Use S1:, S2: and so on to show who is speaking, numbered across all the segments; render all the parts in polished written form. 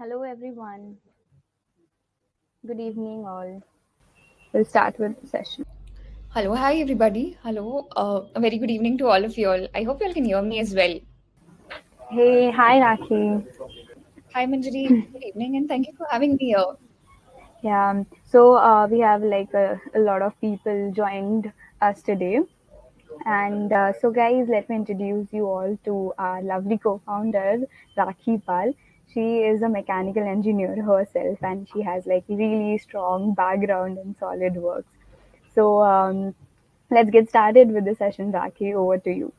S1: Hello, everyone. Good evening, all. We'll start with the session.
S2: Hello, hi everybody. Hello, a very good evening to all of you all. I hope you all can hear me as well.
S1: Hey, hi, Rakhi.
S2: Hi Manjari, good evening and thank you for having me here.
S1: Yeah, we have like a lot of people joined us today. And guys, let me introduce you all to our lovely co founder, Rakhi Pal. She is a mechanical engineer herself, and she has like really strong background in SolidWorks. Let's get started with the session, Rakhi. Over to you.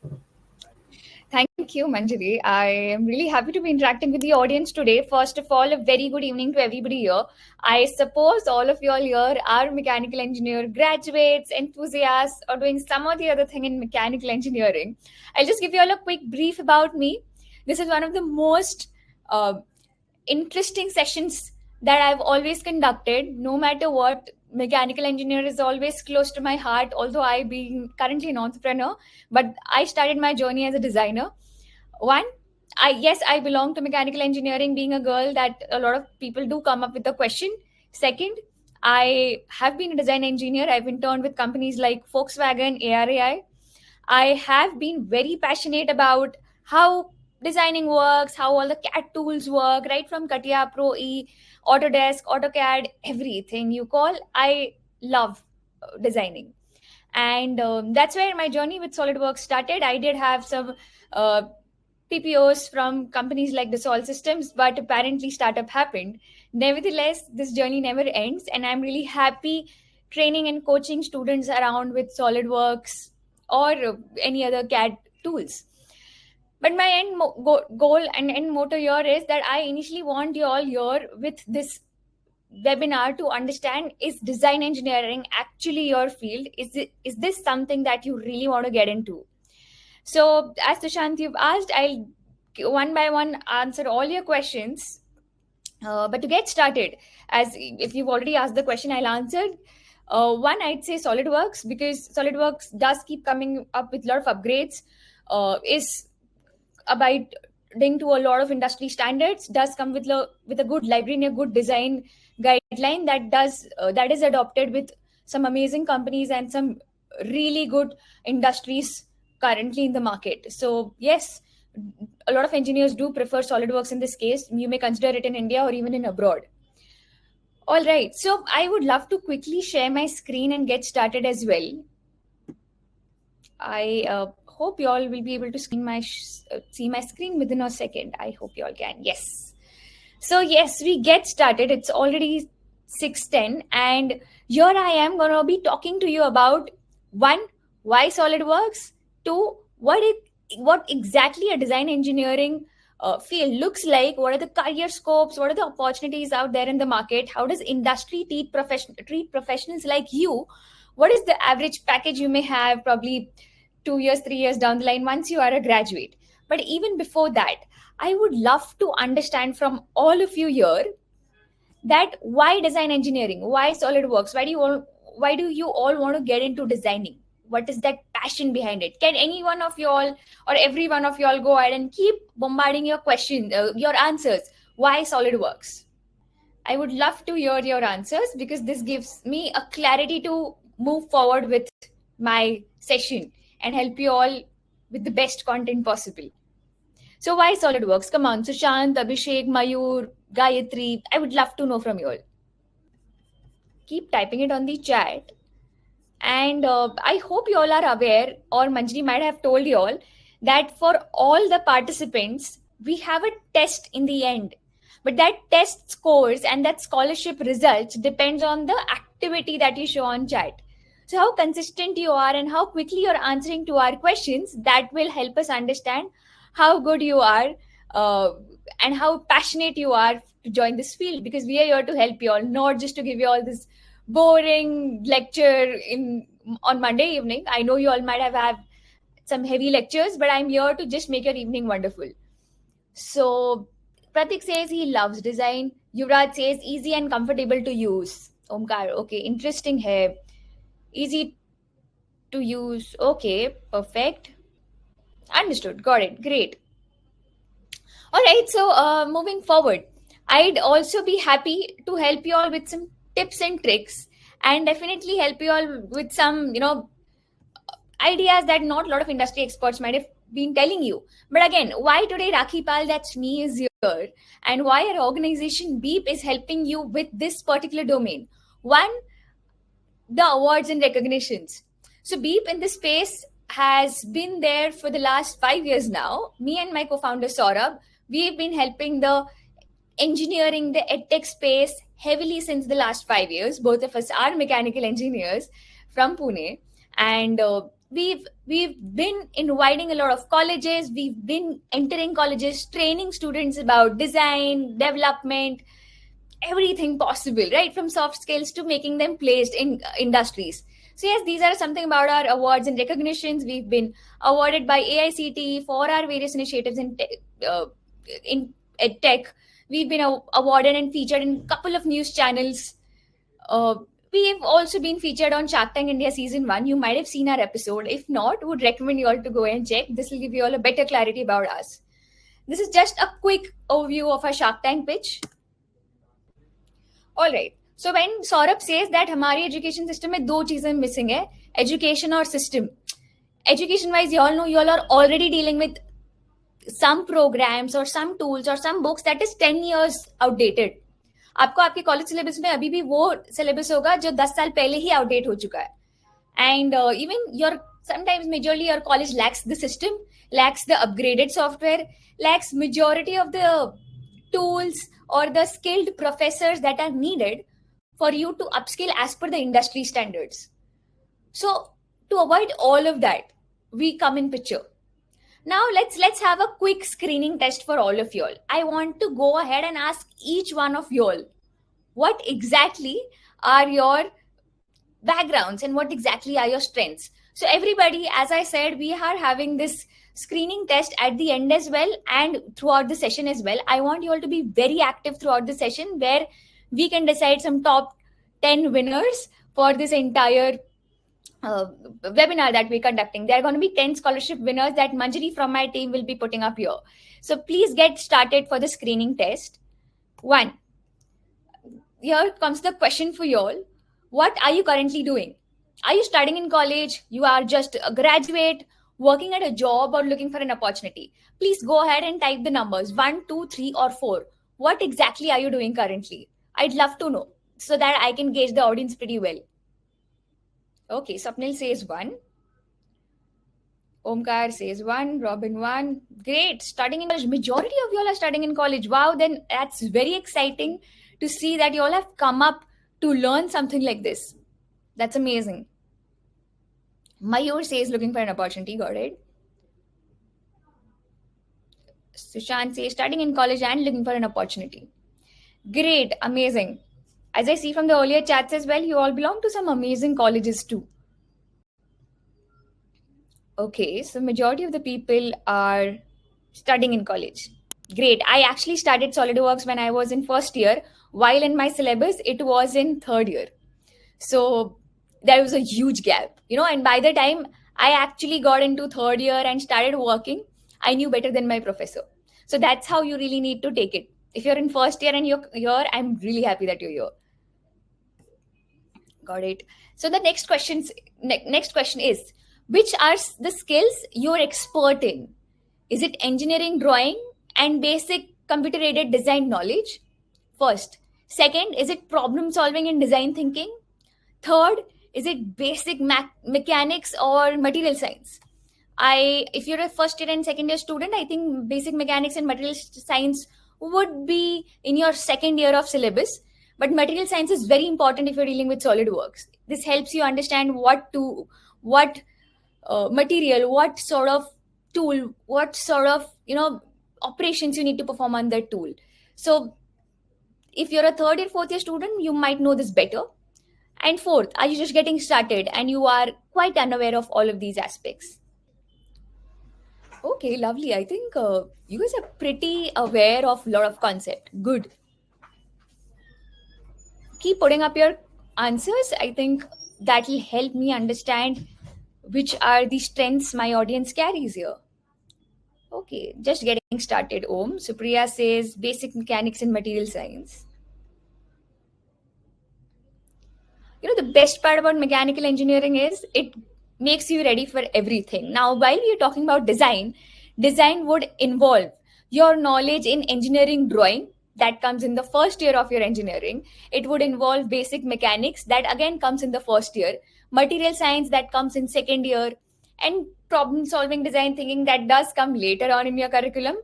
S2: Thank you, Manjari. I am really happy to be interacting with the audience today. First of all, a very good evening to everybody here. I suppose all of you all here are mechanical engineer graduates, enthusiasts, or doing some or the other thing in mechanical engineering. I'll just give you all a quick brief about me. This is one of the most uh, interesting sessions that I've always conducted, no matter what. Mechanical engineer is always close to my heart, although I being currently an entrepreneur, but I started my journey as a designer. One, I belong to mechanical engineering, being a girl that a lot of people do come up with the question. Second, I have been a design engineer. I've interned with companies like Volkswagen, ARAI. I have been very passionate about how designing works, how all the CAD tools work, right from CATIA, Pro E, Autodesk, AutoCAD, everything you call. I love designing. And that's where my journey with SolidWorks started. I did have some uh, PPOs from companies like Dassault Systems, but apparently startup happened. Nevertheless, this journey never ends, and I'm really happy training and coaching students around with SolidWorks or any other CAD tools. But my goal and end motto here is that I initially want you all here with this webinar to understand, is design engineering actually your field? Is this something that you really want to get into? So, as Tushant, you've asked, I'll one by one answer all your questions. But to get started, as if you've already asked the question, I'll answer. One, I'd say SolidWorks, because SolidWorks does keep coming up with a lot of upgrades, is abiding to a lot of industry standards, does come with a good library and a good design guideline that is adopted with some amazing companies and some really good industries currently in the market. So yes, a lot of engineers do prefer SolidWorks in this case. You may consider it in India or even in abroad. All right, so I would love to quickly share my screen and get started as well. I hope you all will be able to see my screen within a second. I hope you all can. Yes. So yes, we get started. It's already 6:10, and here I am gonna be talking to you about one, why SolidWorks, two, what exactly a design engineering field looks like, what are the career scopes, what are the opportunities out there in the market, how does industry treat professionals like you, what is the average package you may have probably 2 years, 3 years down the line once you are a graduate. But even before that, I would love to understand from all of you here that why design engineering, why SolidWorks, why do you all want to get into designing? What is that passion behind it? Can any one of you all or every one of you all go ahead and keep bombarding your question, your answers? Why SolidWorks? I would love to hear your answers because this gives me a clarity to move forward with my session and help you all with the best content possible. So why SolidWorks? Come on, Sushant, Abhishek, Mayur, Gayatri. I would love to know from you all. Keep typing it on the chat. And I hope you all are aware, or Manjri might have told you all, that for all the participants, we have a test in the end. But that test scores and that scholarship results depends on the activity that you show on chat. So how consistent you are and how quickly you're answering to our questions, that will help us understand how good you are uh, and how passionate you are to join this field, because we are here to help you all, not just to give you all this boring lecture in on Monday evening. I know you all might have some heavy lectures, but I'm here to just make your evening wonderful. So Pratik says he loves design. Yuvraj says easy and comfortable to use. Omkar, okay, interesting hai. Easy to use. Okay, perfect. Understood. Got it. Great. All right. So moving forward, I'd also be happy to help you all with some tips and tricks, and definitely help you all with some, ideas that not a lot of industry experts might have been telling you. But again, why today Rakhi Pal, that's me, is here, and why our organization Beep is helping you with this particular domain. One, the awards and recognitions. So Beep in this space has been there for the last 5 years now. Me and my co-founder Saurabh, we've been helping the engineering, the edtech space heavily since the last 5 years. Both of us are mechanical engineers from Pune, and we've been inviting a lot of colleges. We've been entering colleges, training students about design, development, everything possible, right, from soft skills to making them placed in industries. So yes, these are something about our awards and recognitions. We've been awarded by AICTE for our various initiatives in edtech. We've been awarded and featured in a couple of news channels. We've also been featured on Shark Tank India Season 1. You might have seen our episode. If not, would recommend you all to go and check. This will give you all a better clarity about us. This is just a quick overview of our Shark Tank pitch. All right. So when Saurabh says that हमारी education system में दो चीजें missing है, education और system. Education wise, you all know you all are already dealing with some programs or some tools or some books that is 10 years outdated. आपको आपके college syllabus में अभी भी वो सिलेबस होगा जो 10 साल पहले ही आउटडेट हो चुका है. And even your sometimes majorly your college lacks the system, lacks the upgraded software, lacks majority of the tools or the skilled professors that are needed for you to upskill as per the industry standards. So to avoid all of that, we come in picture. Now let's have a quick screening test for all of y'all. I want to go ahead and ask each one of y'all, what exactly are your backgrounds and what exactly are your strengths? So everybody, as I said, we are having this screening test at the end as well and throughout the session as well. I want you all to be very active throughout the session, where we can decide some top 10 winners for this entire webinar that we're conducting. There are going to be 10 scholarship winners that Manjari from my team will be putting up here. So please get started for the screening test. One, here comes the question for you all. What are you currently doing? Are you studying in college? You are just a graduate, working at a job, or looking for an opportunity? Please go ahead and type the numbers 1, 2, 3, or 4. What exactly are you doing currently? I'd love to know so that I can gauge the audience pretty well. Okay, Sapnil says 1. Omkar says 1. Robin 1. Great. Studying in college. Majority of you all are studying in college. Wow, then that's very exciting to see that you all have come up to learn something like this. That's amazing. Mayur says looking for an opportunity. Got it. Sushant says studying in college and looking for an opportunity. Great. Amazing. As I see from the earlier chats as well, you all belong to some amazing colleges too. Okay, so majority of the people are studying in college. Great. I actually started SolidWorks when I was in first year, while in my syllabus, it was in third year. So there was a huge gap, and by the time I actually got into third year and started working, I knew better than my professor. So that's how you really need to take it. If you're in first year and you're here, I'm really happy that you're here. Got it. So the next question is, which are the skills you're expert in? Is it engineering, drawing, and basic computer-aided design knowledge? First. Second, is it problem solving and design thinking? Third, is it basic mechanics or material science? If you're a first year and second year student, I think basic mechanics and material science would be in your second year of syllabus. But material science is very important if you're dealing with SolidWorks. This helps you understand what material, what sort of tool, what sort of operations you need to perform on that tool. So if you're a third year, fourth year student, you might know this better. And fourth, are you just getting started and you are quite unaware of all of these aspects? Okay, lovely. I think you guys are pretty aware of a lot of concept. Good. Keep putting up your answers. I think that will help me understand which are the strengths my audience carries here. Okay, just getting started. Om. Supriya says basic mechanics and material science. The best part about mechanical engineering is it makes you ready for everything. Now, while we are talking about design would involve your knowledge in engineering drawing that comes in the first year of your engineering. It would involve basic mechanics that again comes in the first year, material science that comes in second year, and problem solving design thinking that does come later on in your curriculum.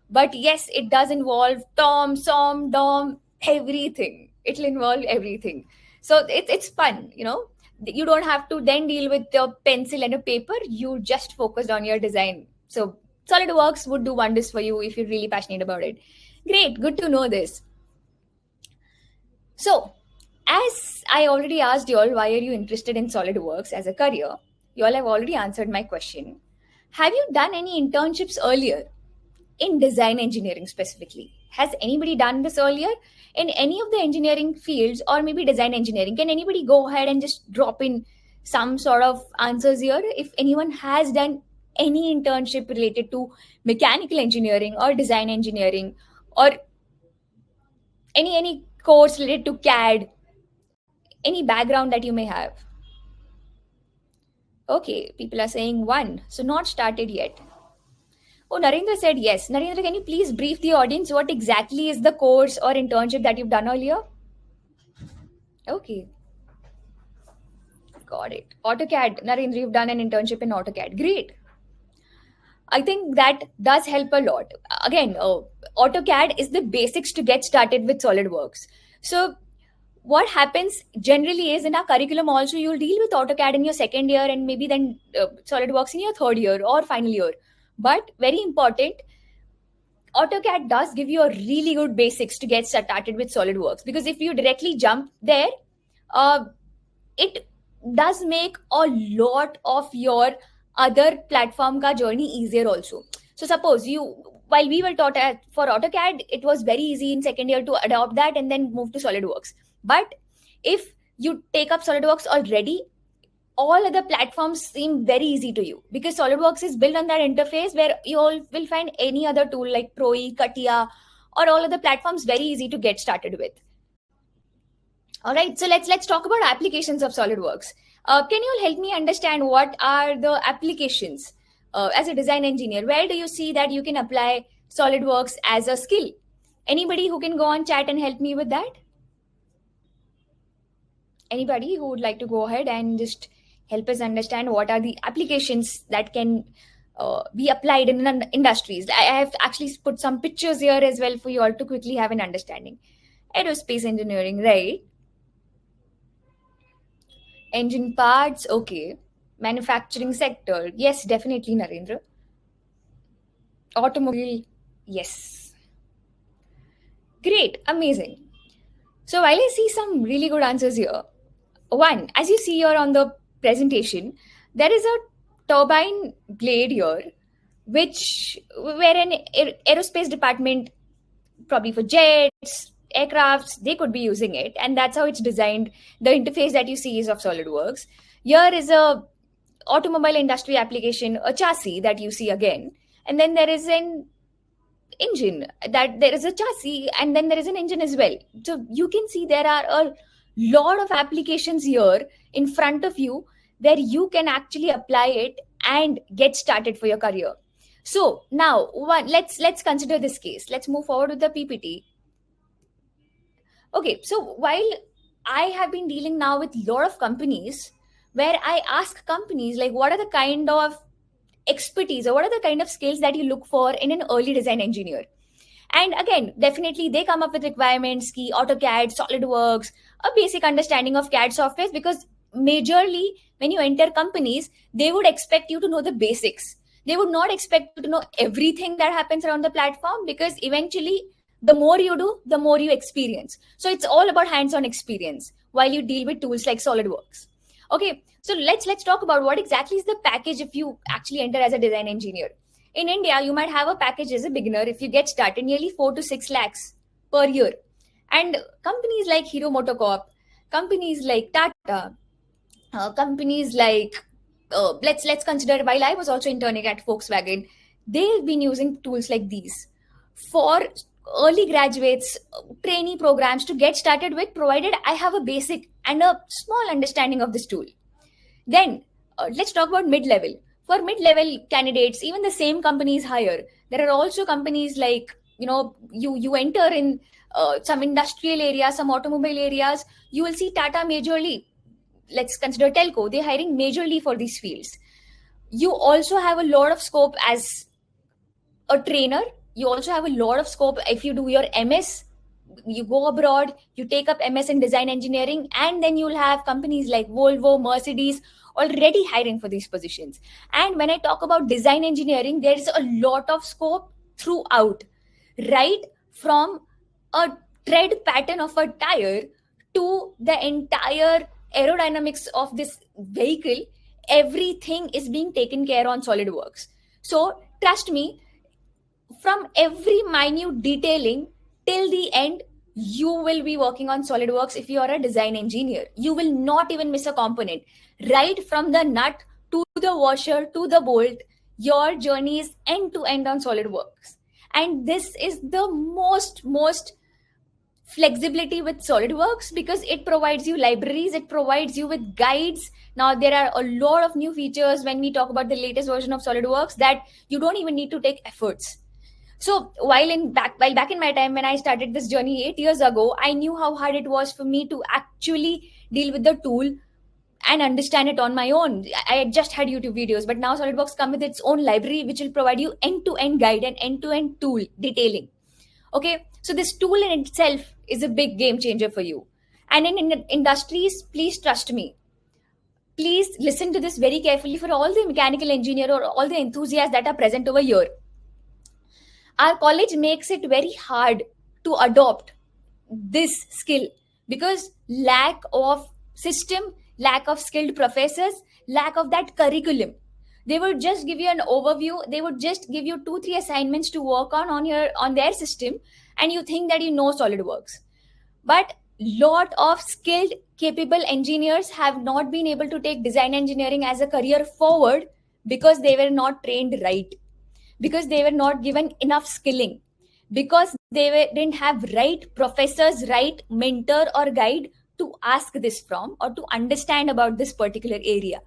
S2: But yes, it does involve tom som dom everything. It'll involve everything, so it's fun. You don't have to then deal with the pencil and a paper. You just focused on your design. So SolidWorks would do wonders for you if you're really passionate about it. Great, good to know this. So, as I already asked you all, why are you interested in SolidWorks as a career? You all have already answered my question. Have you done any internships earlier in design engineering specifically? Has anybody done this earlier in any of the engineering fields or maybe design engineering? Can anybody go ahead and just drop in some sort of answers here? If anyone has done any internship related to mechanical engineering or design engineering, or any course related to CAD, any background that you may have. Okay, people are saying one, so not started yet. Oh, Narendra said yes. Narendra, can you please brief the audience what exactly is the course or internship that you've done earlier? Okay. Got it. AutoCAD. Narendra, you've done an internship in AutoCAD. Great. I think that does help a lot. Again, AutoCAD is the basics to get started with SolidWorks. So what happens generally is in our curriculum also, you'll deal with AutoCAD in your second year and maybe then SolidWorks in your third year or final year. But very important, AutoCAD does give you a really good basics to get started with SolidWorks, because if you directly jump there, it does make a lot of your other platform ka journey easier also. So suppose while we were taught for AutoCAD, it was very easy in second year to adopt that and then move to SolidWorks. But if you take up SolidWorks already, all other platforms seem very easy to you, because SolidWorks is built on that interface where you all will find any other tool like Proe, Katia, or all other platforms very easy to get started with. All right, so let's talk about applications of SolidWorks. Can you all help me understand what are the applications as a design engineer? Where do you see that you can apply SolidWorks as a skill? Anybody who can go on chat and help me with that? Anybody who would like to go ahead and just help us understand what are the applications that can be applied in industries? I have actually put some pictures here as well for you all to quickly have an understanding. Aerospace engineering, right? Engine parts, okay. Manufacturing sector, yes, definitely, Narendra. Automobile, yes. Great, amazing. So while I see some really good answers here, one, as you see here on the presentation, there is a turbine blade here, where an aerospace department, probably for jets, aircrafts, they could be using it, and that's how it's designed. The interface that you see is of SolidWorks. Here is a automobile industry application, a chassis that you see again, and then there is an engine, that there is a chassis, and then there is an engine as well. So you can see there are a lot of applications here in front of you where you can actually apply it and get started for your career. So now let's consider this case. Let's move forward with the PPT. Okay, so while I have been dealing now with a lot of companies, where I ask companies like, what are the kind of expertise or what are the kind of skills that you look for in an early design engineer? And again, definitely they come up with requirements, key AutoCAD, SolidWorks, a basic understanding of CAD softwares, because majorly when you enter companies, they would expect you to know the basics. They would not expect you to know everything that happens around the platform, because eventually the more you do, the more you experience. So it's all about hands-on experience while you deal with tools like SolidWorks. Okay, so let's talk about what exactly is the package if you actually enter as a design engineer. In India, you might have a package as a beginner if you get started nearly 4 to 6 lakhs per year. And companies like Hero MotoCorp, companies like Tata, companies like let's consider, while I was also interning at Volkswagen, they've been using tools like these. For early graduates, trainee programs to get started with, provided I have a basic and a small understanding of this tool. Then let's talk about mid-level. For mid-level candidates, even the same companies hire. There are also companies like, you enter in some industrial areas, some automobile areas. You will see Tata majorly. Let's consider telco. They're hiring majorly for these fields. You also have a lot of scope as a trainer. You also have a lot of scope if you do your MS. You go abroad, you take up MS in design engineering, and then you'll have companies like Volvo, Mercedes already hiring for these positions. And when I talk about design engineering, there is a lot of scope throughout, right from a tread pattern of a tire to the entire aerodynamics of this vehicle. Everything is being taken care on SolidWorks. So trust me, from every minute detailing till the end, you will be working on SolidWorks. If you are a design engineer, you will not even miss a component. Right from the nut to the washer to the bolt, your journey is end to end on SolidWorks. And this is the most flexibility with SolidWorks, because it provides you libraries, it provides you with guides. Now there are a lot of new features when we talk about the latest version of SolidWorks that you don't even need to take efforts. So while back in my time when I started this journey 8 years ago, I knew how hard it was for me to actually deal with the tool and understand it on my own. I just had YouTube videos, but now SolidWorks come with its own library, which will provide you end-to-end guide and end-to-end tool detailing. Okay, so this tool in itself is a big game changer for you. And in industries, please trust me. Please listen to this very carefully for all the mechanical engineer or all the enthusiasts that are present over here. Our college makes it very hard to adopt this skill because lack of system, lack of skilled professors, lack of that curriculum. They would just give you an overview, they would just give you 2-3 assignments to work on their system, and you think that you know SolidWorks. But lot of skilled capable engineers have not been able to take design engineering as a career forward because they were not trained right, because they were not given enough skilling, because didn't have right professors, right mentor or guide to ask this from or to understand about this particular area.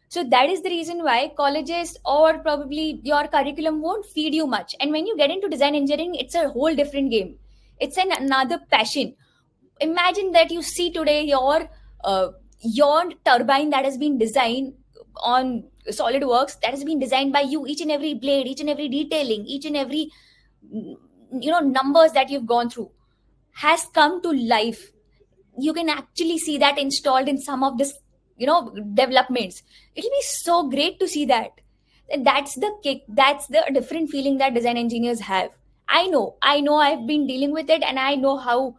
S2: So that is the reason why colleges or probably your curriculum won't feed you much. And when you get into design engineering, it's a whole different game. It's another passion. Imagine that you see today your turbine that has been designed on SolidWorks, that has been designed by you, each and every blade, each and every detailing, each and every numbers that you've gone through has come to life. You can actually see that installed in some of this developments. It'll be so great to see that. And that's the kick, that's the different feeling that design engineers have. I know I've been dealing with it, and I know how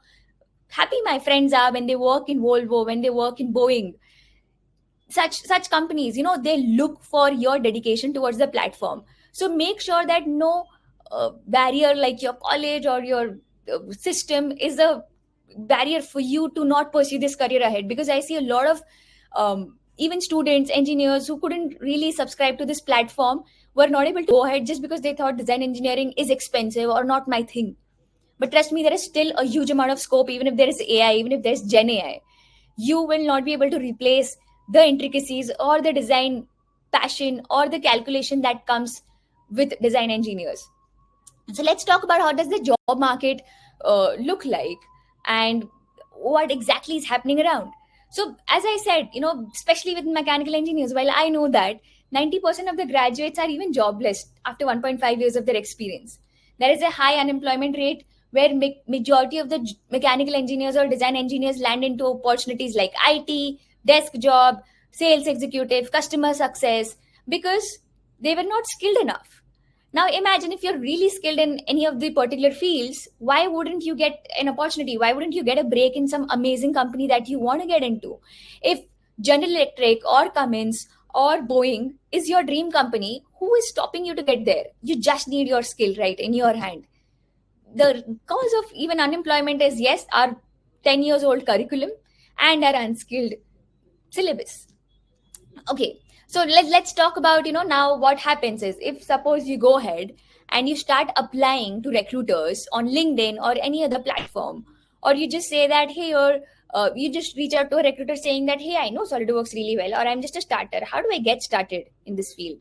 S2: happy my friends are when they work in Volvo, when they work in Boeing. Such companies, they look for your dedication towards the platform. So make sure that no barrier like your college or your system is a barrier for you to not pursue this career ahead. Because I see a lot of even students, engineers who couldn't really subscribe to this platform were not able to go ahead just because they thought design engineering is expensive or not my thing. But trust me, there is still a huge amount of scope. Even if there is AI, even if there's Gen AI, you will not be able to replace the intricacies or the design passion or the calculation that comes with design engineers. So let's talk about how does the job market look like and what exactly is happening around. So as I said, especially with mechanical engineers, while I know that 90% of the graduates are even jobless after 1.5 years of their experience, there is a high unemployment rate where majority of the mechanical engineers or design engineers land into opportunities like IT, desk job, sales executive, customer success, because they were not skilled enough. Now imagine if you're really skilled in any of the particular fields, why wouldn't you get an opportunity? Why wouldn't you get a break in some amazing company that you want to get into? If General Electric or Cummins or Boeing is your dream company, who is stopping you to get there? You just need your skill right in your hand. The cause of even unemployment is, yes, our 10 years old curriculum and our unskilled syllabus. Okay, So let's talk about, now what happens is, if suppose you go ahead and you start applying to recruiters on LinkedIn or any other platform, or you just say that, hey, or you just reach out to a recruiter saying that, hey, I know SolidWorks really well, or I'm just a starter. How do I get started in this field?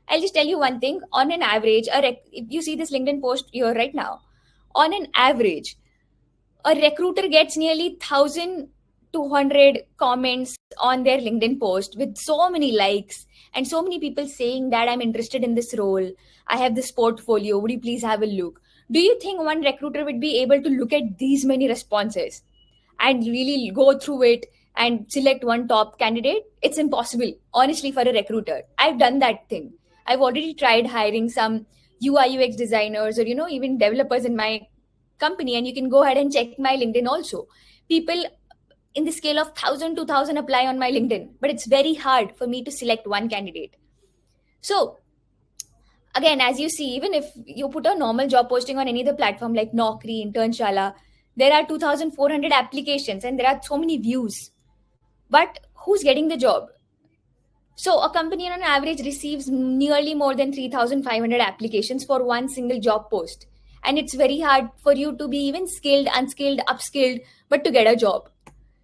S2: I'll just tell you one thing. On an average, if you see this LinkedIn post here right now, on an average, a recruiter gets nearly 1,200 comments on their LinkedIn post with so many likes and so many people saying that I'm interested in this role. I have this portfolio. Would you please have a look? Do you think one recruiter would be able to look at these many responses and really go through it and select one top candidate? It's impossible, honestly, for a recruiter. I've done that thing. I've already tried hiring some UI UX designers, or even developers in my company, and you can go ahead and check my LinkedIn also. People in the scale of 1,000 2,000 apply on my LinkedIn, but it's very hard for me to select one candidate. So again, as you see, even if you put a normal job posting on any other platform like Naukri, Internshala, there are 2,400 applications and there are so many views, but who's getting the job? So a company on average receives nearly more than 3,500 applications for one single job post. And it's very hard for you to be even skilled, unskilled, upskilled, but to get a job.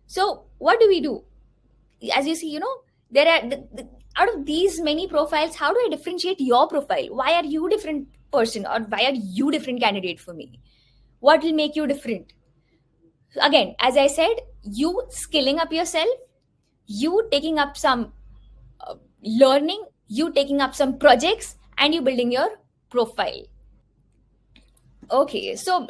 S2: So what do we do? As you see, there are out of these many profiles, how do I differentiate your profile? Why are you different person, or why are you different candidate for me? What will make you different? Again, as I said, you skilling up yourself, you taking up some learning, you taking up some projects, and you building your profile. Okay, so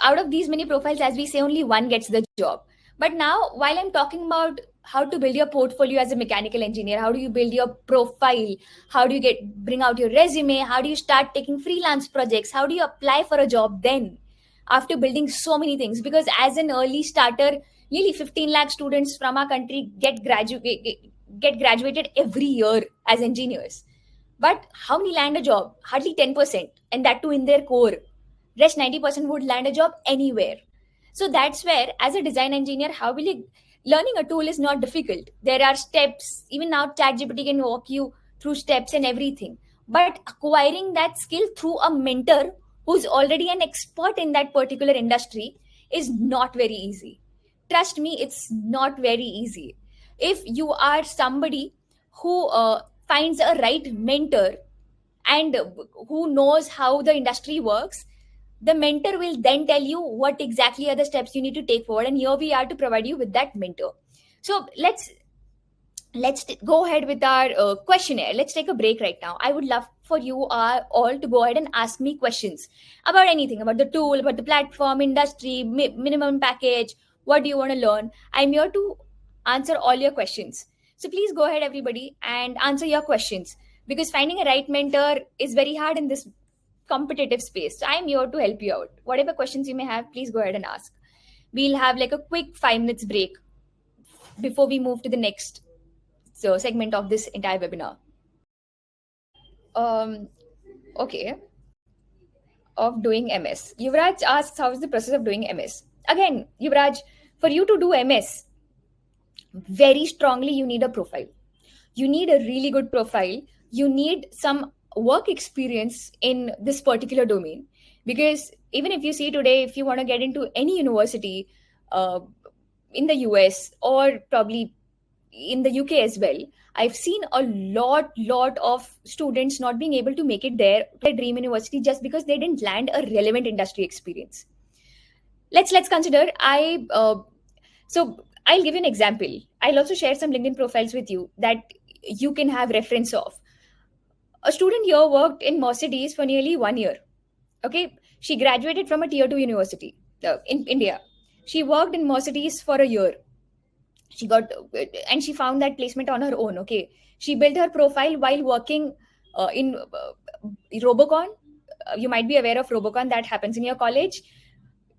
S2: out of these many profiles, as we say, only one gets the job. But now, while I'm talking about how to build your portfolio as a mechanical engineer, how do you build your profile, how do you bring out your resume, how do you start taking freelance projects, how do you apply for a job then, after building so many things? Because as an early starter, nearly 15 lakh students from our country get graduated every year as engineers. But how many land a job? Hardly 10%, and that too in their core. Rest 90% would land a job anywhere. So that's where, as a design engineer, how will you learning a tool is not difficult. There are steps. Even now, ChatGPT can walk you through steps and everything. But acquiring that skill through a mentor who's already an expert in that particular industry is not very easy. Trust me, it's not very easy. If you are somebody who finds a right mentor and who knows how the industry works, the mentor will then tell you what exactly are the steps you need to take forward, and here we are to provide you with that mentor. So let's go ahead with our questionnaire. Let's take a break right now. I would love for you all to go ahead and ask me questions about anything, about the tool, about the platform, industry, minimum package. What do you want to learn? I'm here to answer all your questions. So please go ahead, everybody, and answer your questions, because finding a right mentor is very hard in this competitive space. So I'm here to help you out. Whatever questions you may have, please go ahead and ask. We'll have like a quick 5 minutes break before we move to the next segment of this entire webinar. Okay. Of doing MS. Yuvraj asks, how is the process of doing MS? Again, Yuvraj, for you to do MS, very strongly you need a profile. You need a really good profile. You need some work experience in this particular domain, because even if you see today, if you want to get into any university in the US or probably in the UK as well, I've seen a lot of students not being able to make it there to their dream university just because they didn't land a relevant industry experience. Let's consider so I'll give you an example. I'll also share some LinkedIn profiles with you that you can have reference of. A student here worked in Mercedes for nearly 1 year. Okay, she graduated from a tier 2 university in India. She worked in Mercedes for a year. She got and she found that placement on her own. Okay, she built her profile while working in Robocon. You might be aware of Robocon, that happens in your college.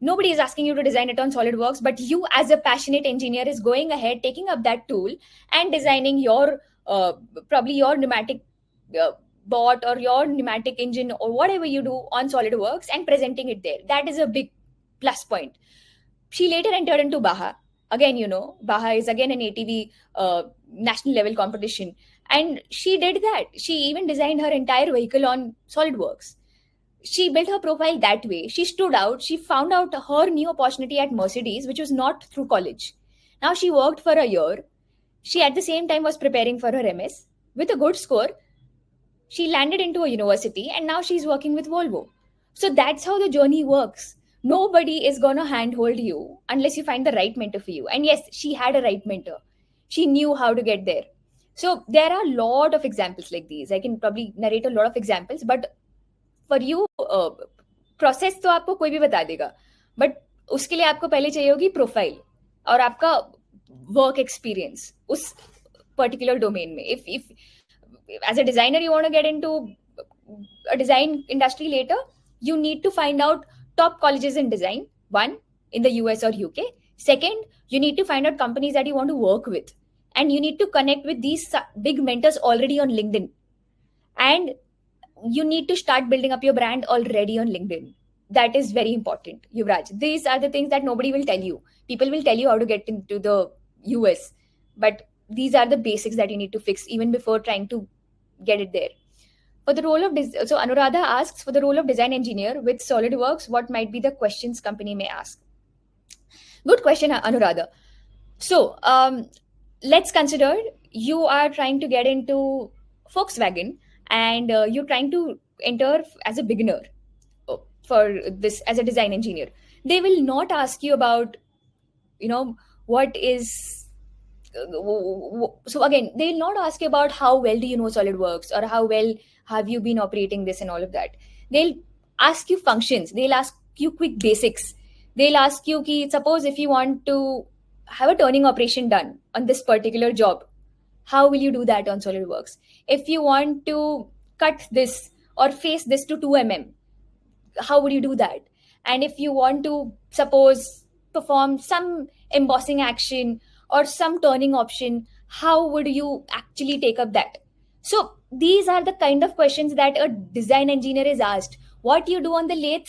S2: Nobody is asking you to design it on SolidWorks, but you as a passionate engineer is going ahead, taking up that tool and designing your probably your pneumatic bot or your pneumatic engine or whatever you do on SolidWorks and presenting it there. That is a big plus point. She later entered into Baha. Again, Baha is again an ATV national level competition. And she did that. She even designed her entire vehicle on SolidWorks. She built her profile that way. She stood out. She found out her new opportunity at Mercedes, which was not through college. Now she worked for a year. She at the same time was preparing for her MS with a good score. She landed into a university and now she's working with Volvo. So that's how the journey works. Nobody is going to handhold you unless you find the right mentor for you. And yes, she had a right mentor. She knew how to get there. So there are a lot of examples like these. I can probably narrate a lot of examples, but for you, process तो आपको कोई भी बता देगा, but उसके लिए आपको पहले चाहिए होगी प्रोफाइल और आपका वर्क एक्सपीरियंस उस पर्टिकुलर डोमेन में. If as a designer you want to get into a design industry later, you need to find out top colleges in design, one, in the US or UK. Second, you need to find out companies that you want to work with, and you need to connect with these big mentors already on LinkedIn, and you need to start building up your brand already on LinkedIn. That is very important, Yuvraj. These are the things that nobody will tell you. People will tell you how to get into the US, but these are the basics that you need to fix even before trying to get it there. For the role of so Anuradha asks, for the role of design engineer with SolidWorks, what might be the questions company may ask? Good question, Anuradha. So let's consider you are trying to get into Volkswagen and you're trying to enter as a beginner for this as a design engineer. They will not ask you about what is so again, they will not ask you about how well do you know SolidWorks or how well have you been operating this and all of that. They'll ask you functions. They'll ask you quick basics. They'll ask you ki, suppose if you want to have a turning operation done on this particular job, how will you do that on SolidWorks? If you want to cut this or face this to 2 mm, how would you do that? And if you want to, suppose, perform some embossing action or some turning option, how would you actually take up that? So these are the kind of questions that a design engineer is asked. What you do on the lathe,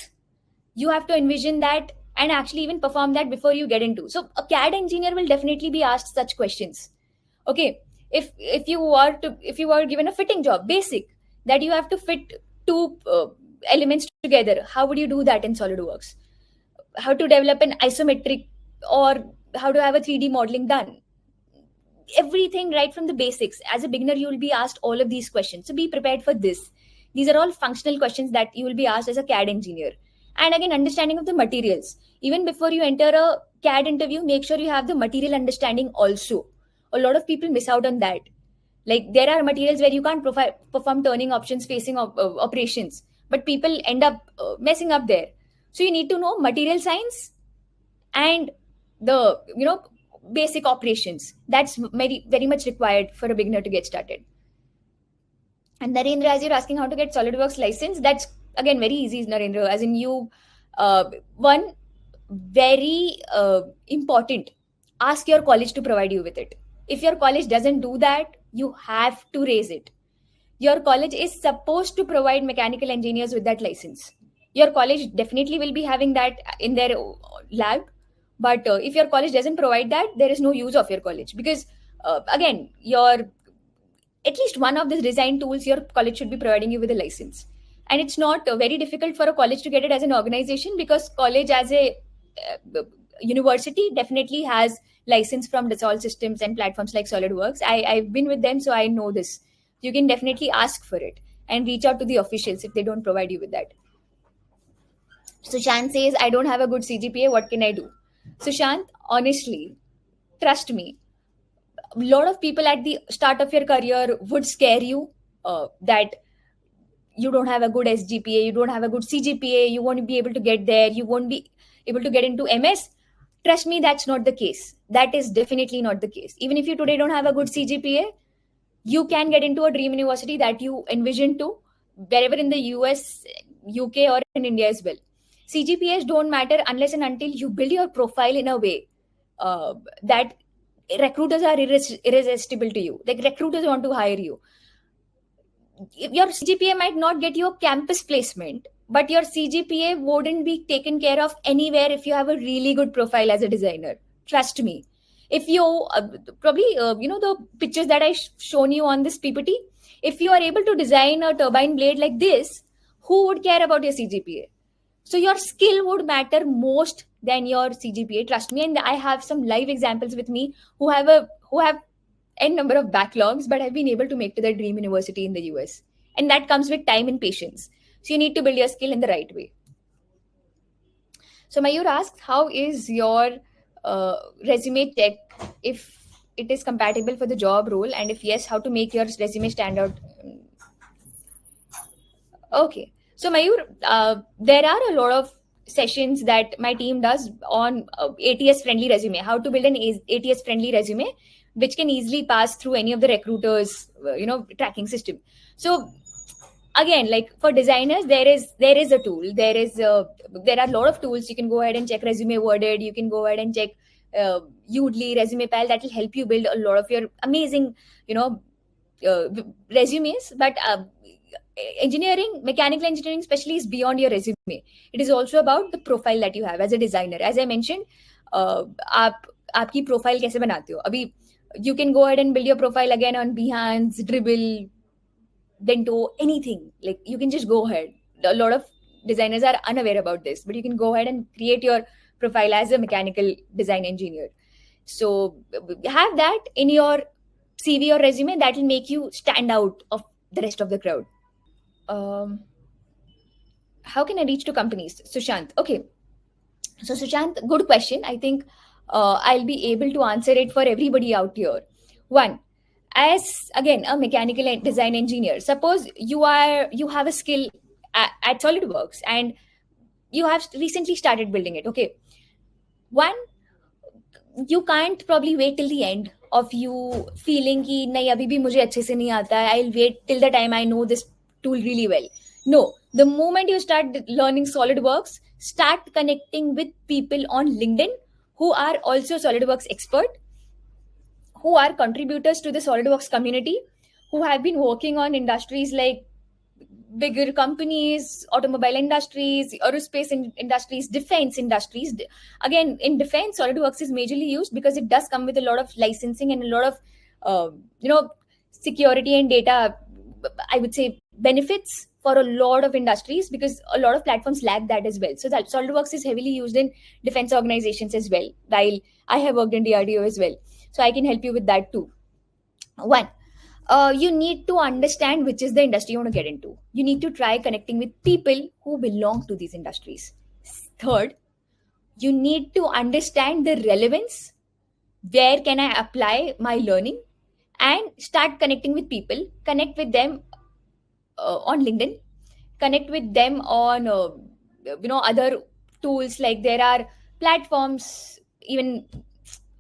S2: you have to envision that and actually even perform that before you get into. So a CAD engineer will definitely be asked such questions. Okay, if you are given a fitting job, basic, that you have to fit 2 elements together, how would you do that in SolidWorks? How to develop an isometric or how to have a 3D modeling done? Everything right from the basics. As a beginner, you will be asked all of these questions. So be prepared for this. These are all functional questions that you will be asked as a CAD engineer. And again, understanding of the materials. Even before you enter a CAD interview, make sure you have the material understanding also. A lot of people miss out on that. Like there are materials where you can't perform turning options, facing operations, but people end up messing up there. So you need to know material science and the basic operations. That's very, very much required for a beginner to get started. And Narendra, as you're asking how to get SolidWorks license, that's again very easy, Narendra. As in you, one very important, ask your college to provide you with it. If your college doesn't do that, you have to raise it. Your college is supposed to provide mechanical engineers with that license. Your college definitely will be having that in their lab. But if your college doesn't provide that, there is no use of your college. Because again, at least one of the design tools, your college should be providing you with a license. And it's not very difficult for a college to get it as an organization, because college as a university definitely has license from Dassault Systems and platforms like SolidWorks. I've been with them, so I know this. You can definitely ask for it and reach out to the officials if they don't provide you with that. Sushant says, I don't have a good CGPA. What can I do? Sushant, honestly, trust me, a lot of people at the start of your career would scare you that you don't have a good SGPA, you don't have a good CGPA, you won't be able to get there, you won't be able to get into MS. Trust me, that's not the case. That is definitely not the case. Even if you today don't have a good CGPA, you can get into a dream university that you envision to, wherever in the US, UK, or in India as well. CGPAs don't matter unless and until you build your profile in a way that recruiters are irresistible to you. Like recruiters want to hire you. Your CGPA might not get you a campus placement, but your CGPA wouldn't be taken care of anywhere if you have a really good profile as a designer. Trust me. If you probably the pictures that I shown you on this PPT, if you are able to design a turbine blade like this, who would care about your CGPA? So your skill would matter most than your CGPA. Trust me. And I have some live examples with me who have n number of backlogs, but have been able to make to their dream university in the US. And that comes with time and patience. So you need to build your skill in the right way. So Mayur asked, how is your resume checked if it is compatible for the job role, and if yes, how to make your resume stand out? Okay. So Mayur, there are a lot of sessions that my team does on ATS friendly resume, how to build an ATS friendly resume, which can easily pass through any of the recruiters, tracking system. So again, like for designers, there is a tool. There are a lot of tools. You can go ahead and check Resume Worded. You can go ahead and check Udly, Resume Pal. That will help you build a lot of your amazing, resumes. But mechanical engineering especially, is beyond your resume. It is also about the profile that you have as a designer. As I mentioned, आप आपकी profile कैसे बनाते हो? अभी you can go ahead and build your profile again on Behance, Dribbble, Bento, anything. Like you can just go ahead. A lot of designers are unaware about this, but you can go ahead and create your profile as a mechanical design engineer. So have that in your CV or resume. That will make you stand out of the rest of the crowd. How can I reach to companies? Sushant. Okay. So Sushant, good question. I think I'll be able to answer it for everybody out here. One, as again a mechanical design engineer, suppose you have a skill at SolidWorks and you have recently started building it. Okay. One, you can't probably wait till the end of you feeling कि नहीं अभी भी मुझे अच्छे से नहीं आता है. I'll wait till the time I know this tool really well. No, the moment you start learning SolidWorks, start connecting with people on LinkedIn who are also SolidWorks expert, who are contributors to the SolidWorks community, who have been working on industries like bigger companies, automobile industries, aerospace industries, defense industries. Again, in defense, SolidWorks is majorly used because it does come with a lot of licensing and a lot of, security and data, I would say, benefits for a lot of industries, because a lot of platforms lack that as well. So that SolidWorks is heavily used in defense organizations as well, while I have worked in DRDO as well. So I can help you with that too. One, you need to understand which is the industry you want to get into. You need to try connecting with people who belong to these industries. Third, you need to understand the relevance. Where can I apply my learning? And start connecting with people. Connect with them on LinkedIn. Connect with them on other tools. Like there are platforms, even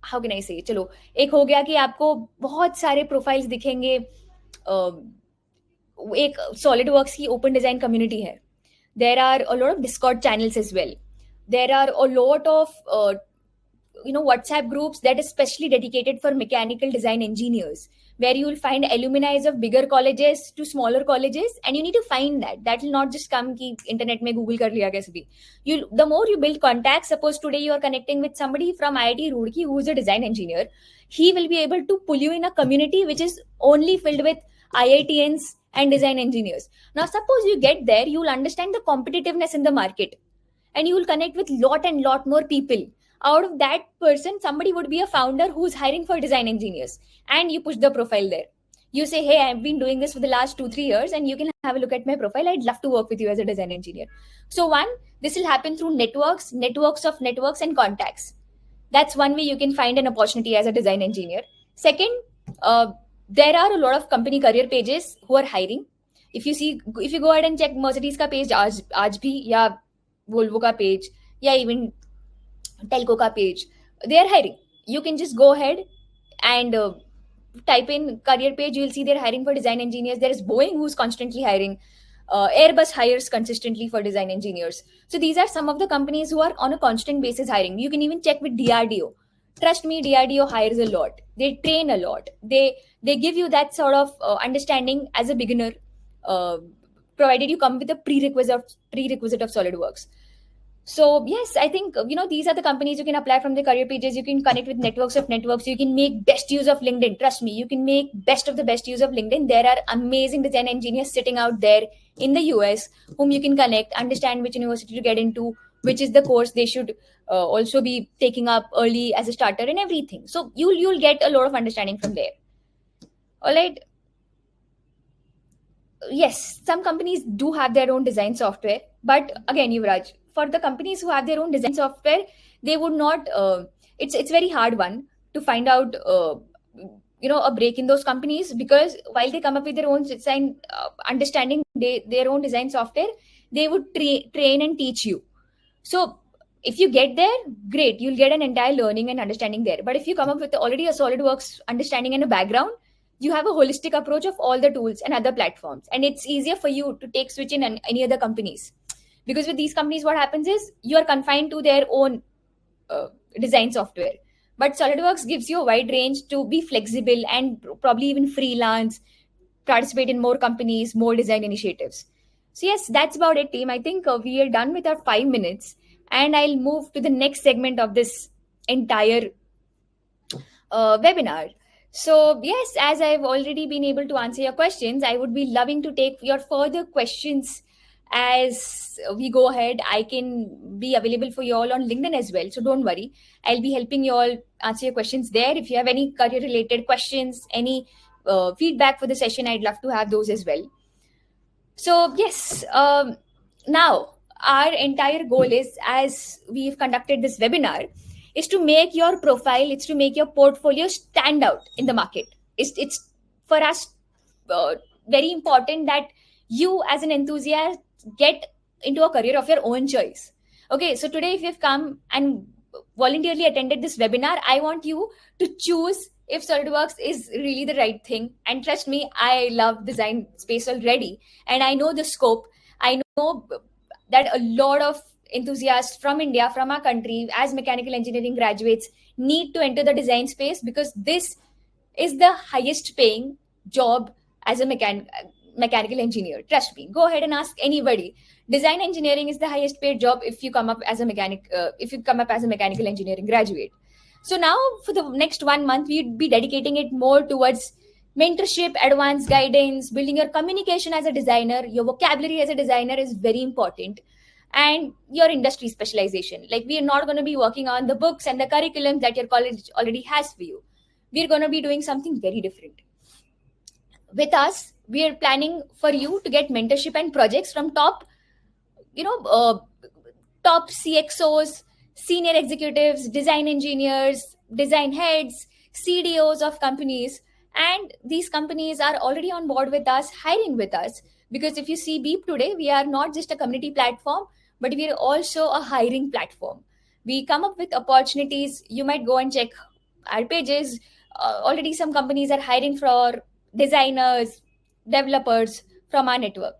S2: how can I से, चलो एक हो गया कि आपको बहुत सारे profiles दिखेंगे. एक SolidWorks की ओपन डिजाइन कम्युनिटी है. There are a lot of Discord channels as well. There are a lot of WhatsApp groups that is specially dedicated for mechanical design engineers, where you will find alumni of bigger colleges to smaller colleges, and you need to find that will not just come ki internet mein google kar liya kaise bhi. The more you build contacts, suppose today you are connecting with somebody from IIT Roorkee who is a design engineer, he will be able to pull you in a community which is only filled with IITians and design engineers. Now suppose you get there, you will understand the competitiveness in the market, and you will connect with lot more people. Out of that person, somebody would be a founder who's hiring for design engineers, and you push the profile there. You say, hey, I've been doing this for the last 2-3 years, and you can have a look at my profile. I'd love to work with you as a design engineer. So one, this will happen through networks of networks and contacts. That's one way you can find an opportunity as a design engineer. Second, there are a lot of company career pages who are hiring. If you go ahead and check Mercedes ka page, aaj bhi, ya Volvo ka page, ya even Telco ka page, they are hiring. You can just go ahead and type in career page. You will see they're hiring for design engineers. There is Boeing who's constantly hiring. Airbus hires consistently for design engineers. So these are some of the companies who are on a constant basis hiring. You can even check with DRDO. Trust me, DRDO hires a lot. They train a lot. They give you that sort of understanding as a beginner, provided you come with a prerequisite of SolidWorks. So yes, I think these are the companies you can apply from the career pages. You can connect with networks of networks. You can make best use of LinkedIn. Trust me, you can make best of the best use of LinkedIn. There are amazing design engineers sitting out there in the US whom you can connect, understand which university to get into, which is the course they should also be taking up early as a starter and everything. So you'll get a lot of understanding from there. All right. Yes, some companies do have their own design software, but again, Yuvraj, for the companies who have their own design software, they would not. It's very hard one to find out. A break in those companies, because while they come up with their own design understanding their own design software, they would train and teach you. So if you get there, great, you'll get an entire learning and understanding there. But if you come up with already a SolidWorks understanding and a background, you have a holistic approach of all the tools and other platforms, and it's easier for you to take switch in any other companies. Because with these companies, what happens is you are confined to their own design software. But SolidWorks gives you a wide range to be flexible and probably even freelance, participate in more companies, more design initiatives. So yes, that's about it, team. I think we are done with our 5 minutes, and I'll move to the next segment of this entire webinar. So yes, as I've already been able to answer your questions, I would be loving to take your further questions as we go ahead. I can be available for you all on LinkedIn as well, so don't worry. I'll be helping you all answer your questions there. If you have any career related questions, any feedback for the session, I'd love to have those as well. So yes, now our entire goal is, as we've conducted this webinar, is to make your profile, it's to make your portfolio stand out in the market. It's for us very important that you as an enthusiast get into a career of your own choice. Okay, so today if you've come and voluntarily attended this webinar, I want you to choose if SolidWorks is really the right thing. And trust me, I love design space already, and I know the scope. I know that a lot of enthusiasts from India, from our country, as mechanical engineering graduates, need to enter the design space, because this is the highest paying job as a mechanical engineer. Trust me, go ahead and ask anybody. Design engineering is the highest paid job if you come up as a mechanical engineering graduate. So now for the next 1 month, we'd be dedicating it more towards mentorship, advanced guidance, building your communication as a designer. Your vocabulary as a designer is very important, and your industry specialization. Like, we are not going to be working on the books and the curriculum that your college already has for you. We're going to be doing something very different. With us, we are planning for you to get mentorship and projects from top CXOs, senior executives, design engineers, design heads, CDOs of companies. And these companies are already on board with us, hiring with us. Because if you see Beep today, we are not just a community platform, but we are also a hiring platform. We come up with opportunities. You might go and check our pages. Already some companies are hiring for designers, developers from our network.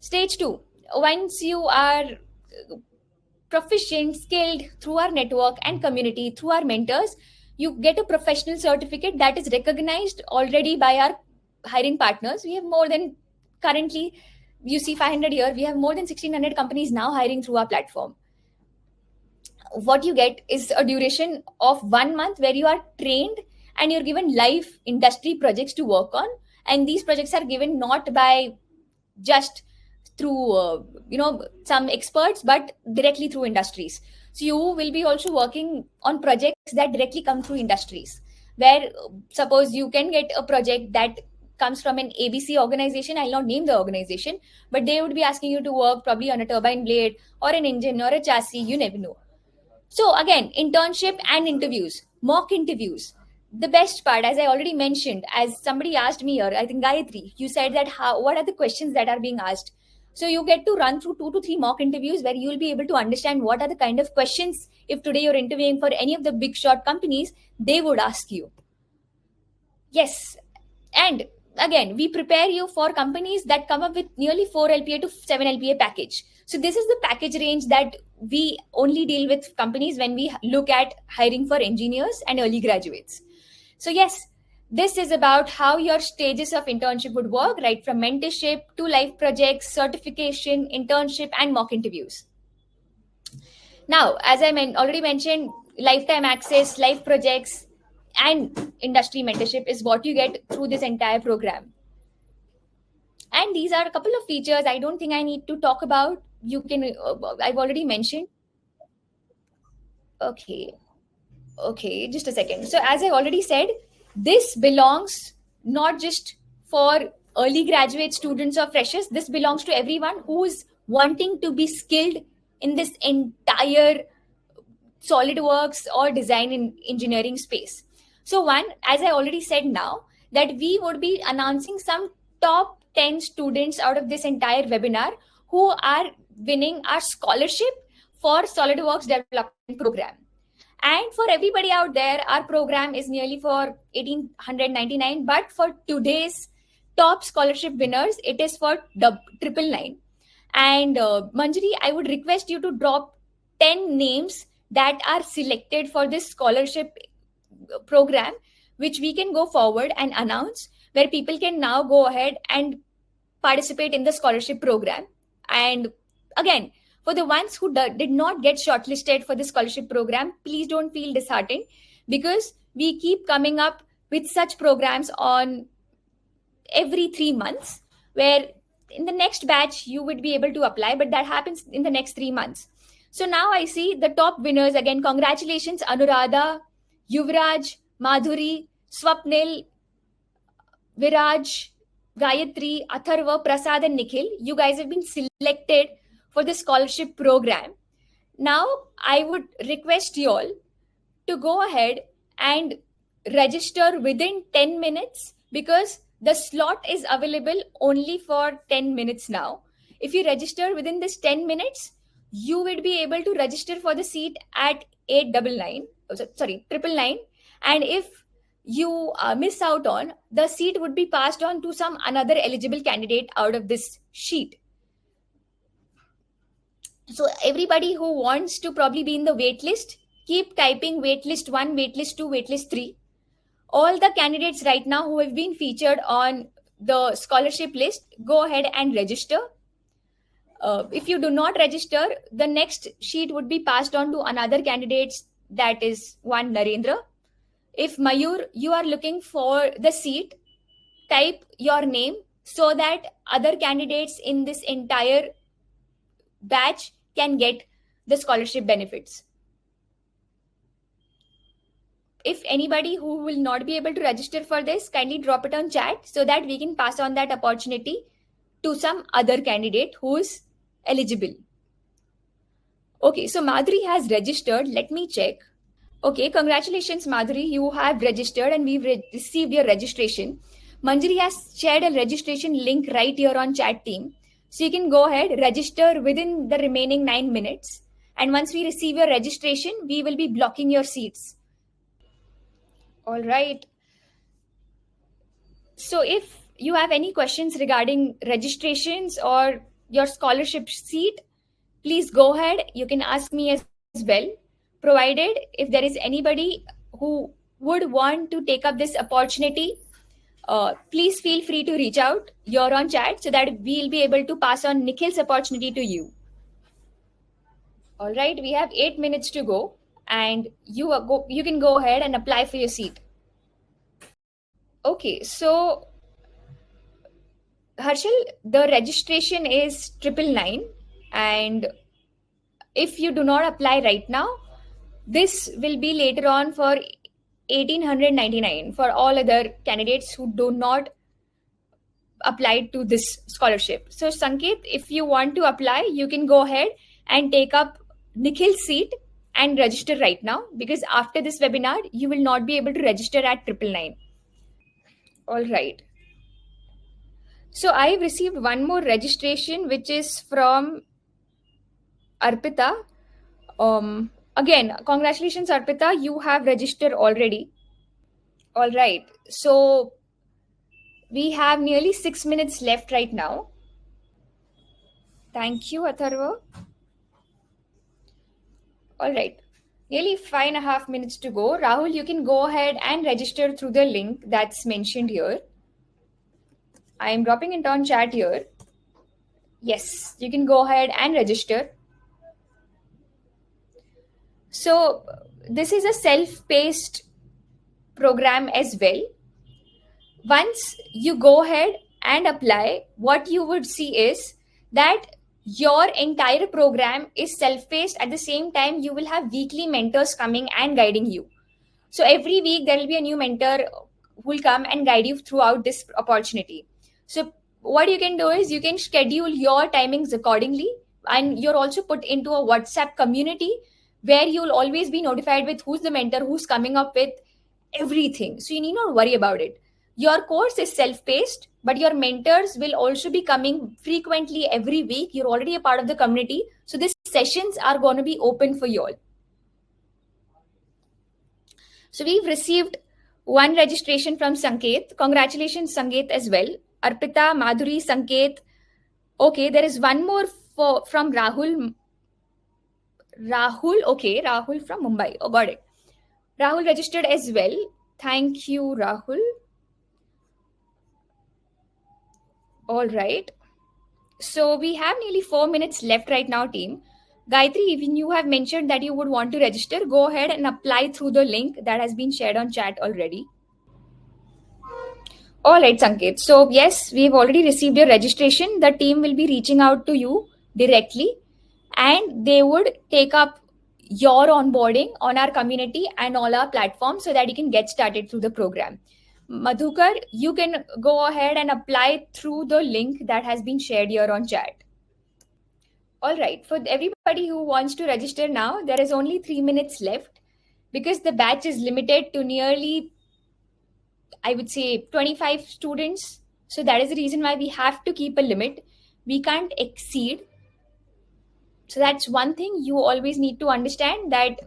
S2: Stage 2, once you are proficient, skilled through our network and community, through our mentors, you get a professional certificate that is recognized already by our hiring partners. We have more than, currently, you see 500 here, we have more than 1600 companies now hiring through our platform. What you get is a duration of 1 month where you are trained and you're given live industry projects to work on. And these projects are given not by just through some experts, but directly through industries. So you will be also working on projects that directly come through industries, where suppose you can get a project that comes from an ABC organization. I'll not name the organization, but they would be asking you to work probably on a turbine blade or an engine or a chassis, you never know. So again, internship and interviews, mock interviews. The best part, as I already mentioned, as somebody asked me here, I think Gayatri, you said that what are the questions that are being asked? So you get to run through 2 to 3 mock interviews where you will be able to understand what are the kind of questions, if today you're interviewing for any of the big shot companies, they would ask you. Yes. And again, we prepare you for companies that come up with nearly 4 LPA to 7 LPA package. So this is the package range that we only deal with companies when we look at hiring for engineers and early graduates. So yes, this is about how your stages of internship would work, right from mentorship to live projects, certification, internship, and mock interviews. Now, as I already mentioned, lifetime access, life projects, and industry mentorship is what you get through this entire program. And these are a couple of features I don't think I need to talk about. You can, I've already mentioned. Okay, okay, just a second. So, as I already said, this belongs not just for early graduate students or freshers, this belongs to everyone who's wanting to be skilled in this entire SolidWorks or design in engineering space. So, one, as I already said now, that we would be announcing some top 10 students out of this entire webinar who are winning our scholarship for SolidWorks development program. And for everybody out there, our program is nearly for 1899, but for today's top scholarship winners, it is for 999. And Manjari, I would request you to drop 10 names that are selected for this scholarship program, which we can go forward and announce, where people can now go ahead and participate in the scholarship program. And again, for the ones who did not get shortlisted for the scholarship program, please don't feel disheartened, because we keep coming up with such programs on every 3 months, where in the next batch you would be able to apply, but that happens in the next 3 months. So now I see the top winners again. Congratulations, Anuradha, Yuvraj, Madhuri, Swapnil, Viraj, Gayatri, Atharva, Prasad, and Nikhil. You guys have been selected for the scholarship program. Now, I would request you all to go ahead and register within 10 minutes, because the slot is available only for 10 minutes now. If you register within this 10 minutes, you will be able to register for the seat at 899, sorry, 999. And if you miss out on, the seat would be passed on to some another eligible candidate out of this sheet. So everybody who wants to probably be in the wait list, keep typing waitlist 1, waitlist 2, waitlist 3. All the candidates right now who have been featured on the scholarship list, go ahead and register. If you do not register, the next sheet would be passed on to another candidate, that is one Narendra. If Mayur, you are looking for the seat, type your name so that other candidates in this entire batch can get the scholarship benefits. If anybody who will not be able to register for this, kindly drop it on chat so that we can pass on that opportunity to some other candidate who is eligible. Okay, so Madhuri has registered. Let me check. Okay, congratulations, Madhuri. You have registered and we've received your registration. Manjari has shared a registration link right here on chat team. So you can go ahead, register within the remaining 9 minutes. And once we receive your registration, we will be blocking your seats. All right. So if you have any questions regarding registrations or your scholarship seat, please go ahead. You can ask me as well, provided if there is anybody who would want to take up this opportunity, please feel free to reach out here on chat so that we'll be able to pass on Nikhil's opportunity to you. All right, we have 8 minutes to go, and you can go ahead and apply for your seat. Okay, so Harshal, the registration is 999, and if you do not apply right now, this will be later on for 1899 for all other candidates who do not apply to this scholarship. So Sanket, if you want to apply, you can go ahead and take up Nikhil's seat and register right now, because after this webinar, you will not be able to register at 999. All right. So I've received one more registration, which is from Arpita. Again, congratulations, Arpita. You have registered already. All right. So we have nearly 6 minutes left right now. Thank you, Atharva. All right. Nearly 5.5 minutes to go. Rahul, you can go ahead and register through the link that's mentioned here. I am dropping it on chat here. Yes, you can go ahead and register. So this is a self-paced program as well. Once you go ahead and apply, what you would see is that your entire program is self-paced. At the same time, you will have weekly mentors coming and guiding you. So every week there will be a new mentor who will come and guide you throughout this opportunity. So what you can do is you can schedule your timings accordingly, and you're also put into a WhatsApp community where you'll always be notified with who's the mentor, who's coming up with everything. So you need not worry about it. Your course is self-paced, but your mentors will also be coming frequently every week. You're already a part of the community, so these sessions are going to be open for you all. So we've received one registration from Sanket. Congratulations, Sanket, as well. Arpita, Madhuri, Sanket. Okay, there is one more from Rahul. Rahul, okay, Rahul from Mumbai. Oh, got it. Rahul registered as well. Thank you, Rahul. All right. So we have nearly 4 minutes left right now, team. Gayatri, even you have mentioned that you would want to register, go ahead and apply through the link that has been shared on chat already. All right, Sanket. So yes, we've already received your registration. The team will be reaching out to you directly, and they would take up your onboarding on our community and all our platforms so that you can get started through the program. Madhukar, you can go ahead and apply through the link that has been shared here on chat. All right, for everybody who wants to register now, there is only 3 minutes left because the batch is limited to nearly, I would say, 25 students. So that is the reason why we have to keep a limit. We can't exceed. So that's one thing you always need to understand, that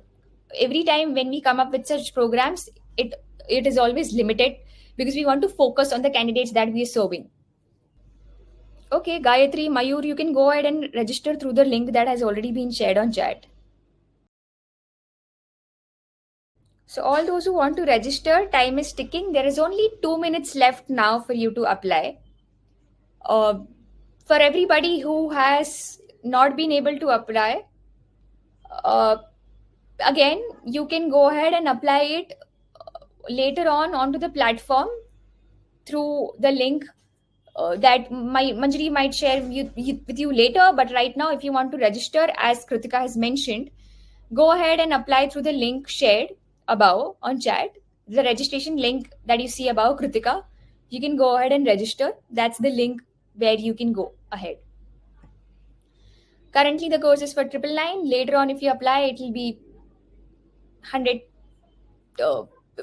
S2: every time when we come up with such programs, it is always limited because we want to focus on the candidates that we are serving. Okay, Gayatri, Mayur, you can go ahead and register through the link that has already been shared on chat. So all those who want to register, time is ticking. There is only 2 minutes left now for you to apply. For everybody who has not been able to apply, again, you can go ahead and apply it later on onto the platform through the link that Manjari might share with you later. But right now, if you want to register, as Kritika has mentioned, go ahead and apply through the link shared above on chat. The registration link that you see above, Kritika, you can go ahead and register. That's the link where you can go ahead. Currently, the course is for 999. Later on, if you apply, it will be 100.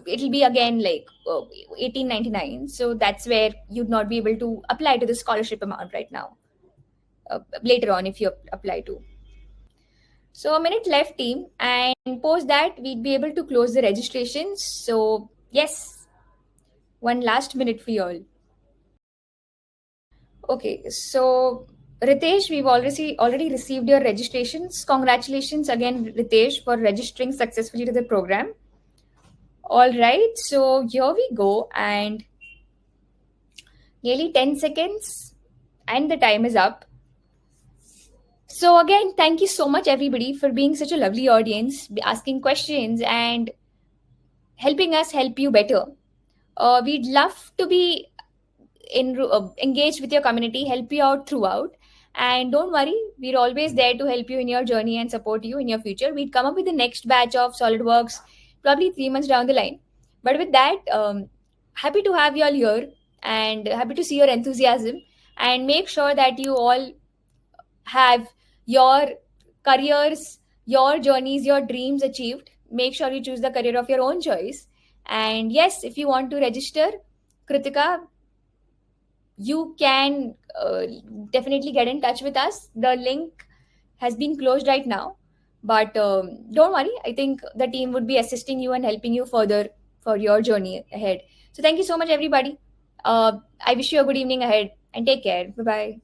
S2: It'll be again like 1899. So that's where you'd not be able to apply to the scholarship amount right now. Later on, if you apply to. So a minute left, team, and post that we'd be able to close the registrations. So yes, one last minute for you all. Okay, so Ritesh, we've already received your registrations. Congratulations again, Ritesh, for registering successfully to the program. All right, so here we go, and nearly 10 seconds, and the time is up. So again, thank you so much, everybody, for being such a lovely audience, asking questions and helping us help you better. We'd love to be engaged with your community, help you out throughout. And don't worry, we're always there to help you in your journey and support you in your future. We'd come up with the next batch of SolidWorks probably 3 months down the line. But with that, happy to have you all here and happy to see your enthusiasm, and make sure that you all have your careers, your journeys, your dreams achieved. Make sure you choose the career of your own choice. And yes, if you want to register, Kritika, you can definitely get in touch with us. The link has been closed right now, but don't worry, I think the team would be assisting you and helping you further for your journey ahead. So thank you so much, everybody. I wish you a good evening ahead, and take care. Bye bye.